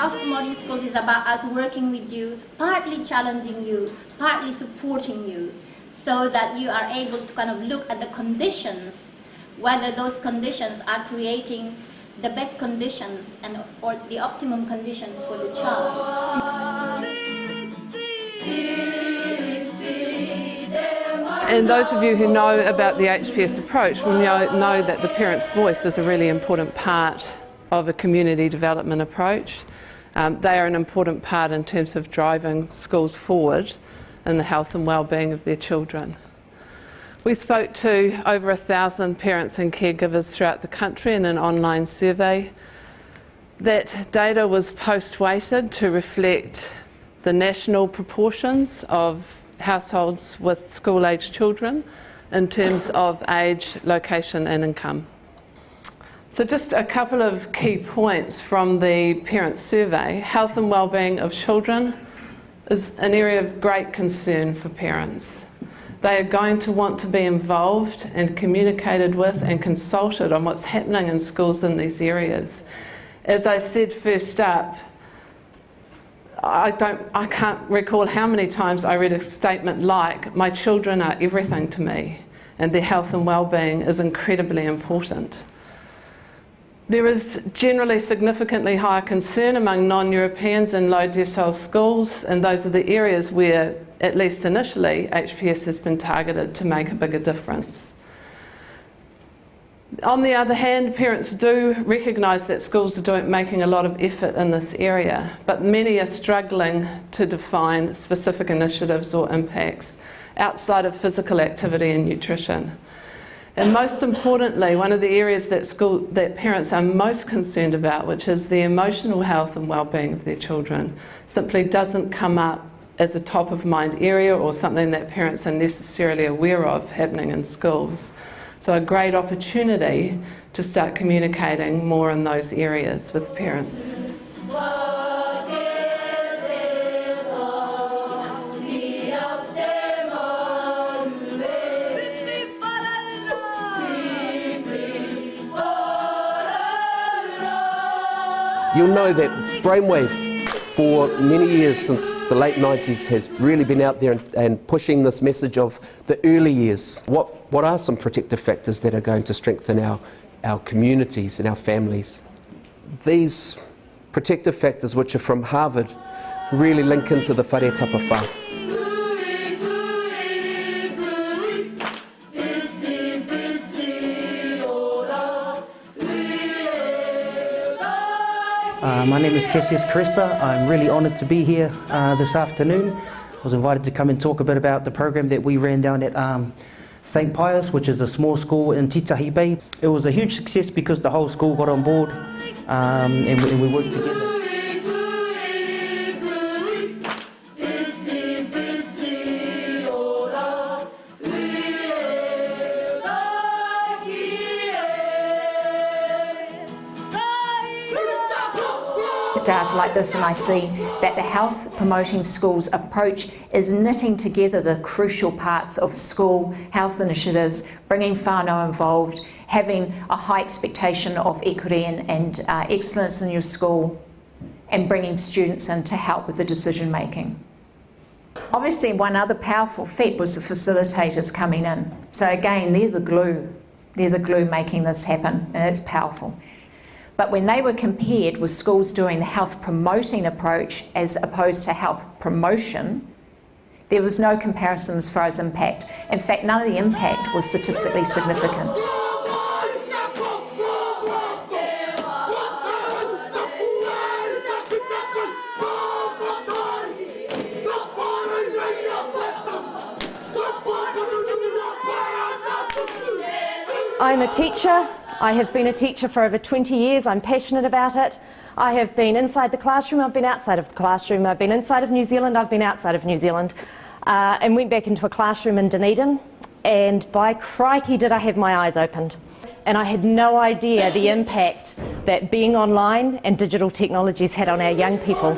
health promoting schools is about us working with you, partly challenging you, partly supporting you, so that you are able to kind of look at the conditions, whether those conditions are creating the best conditions or the optimum conditions for the child. And those of you who know about the HPS approach will know that the parent's voice is a really important part of a community development approach. They are an important part in terms of driving schools forward in the health and well-being of their children. We spoke to over 1,000 parents and caregivers throughout the country in an online survey. That data was post-weighted to reflect the national proportions of households with school-aged children in terms of age, location and income. So just a couple of key points from the parent survey. Health and well-being of children is an area of great concern for parents. They are going to want to be involved and communicated with and consulted on what's happening in schools in these areas. As I said first up, I can't recall how many times I read a statement like, "My children are everything to me," and their health and well-being is incredibly important. There is generally significantly higher concern among non-Europeans in low decile schools, and those are the areas where, at least initially, HPS has been targeted to make a bigger difference. On the other hand, parents do recognise that schools are making a lot of effort in this area, but many are struggling to define specific initiatives or impacts outside of physical activity and nutrition. And most importantly, one of the areas that parents are most concerned about, which is the emotional health and well-being of their children, simply doesn't come up as a top of mind area or something that parents are necessarily aware of happening in schools. So a great opportunity to start communicating more in those areas with parents. You'll know that Brainwave for many years since the late 90s has really been out there and pushing this message of the early years. What are some protective factors that are going to strengthen our communities and our families? These protective factors, which are from Harvard, really link into the whare tapawha. My name is Cassius Caressa. I'm really honoured to be here this afternoon. I was invited to come and talk a bit about the program that we ran down at St. Pius, which is a small school in Titahi Bay. It was a huge success because the whole school got on board and we worked together. Data like this, and I see that the health promoting schools approach is knitting together the crucial parts of school health initiatives, bringing whānau involved, having a high expectation of equity and excellence in your school, and bringing students in to help with the decision making. Obviously, one other powerful feat was the facilitators coming in. So again, they're the glue making this happen, and it's powerful. But when they were compared with schools doing the health promoting approach as opposed to health promotion, there was no comparison as far as impact. In fact, none of the impact was statistically significant. I'm a teacher. I have been a teacher for over 20 years. I'm passionate about it. I have been inside the classroom, I've been outside of the classroom. I've been inside of New Zealand, I've been outside of New Zealand. And went back into a classroom in Dunedin, and by crikey did I have my eyes opened. And I had no idea the impact that being online and digital technologies had on our young people.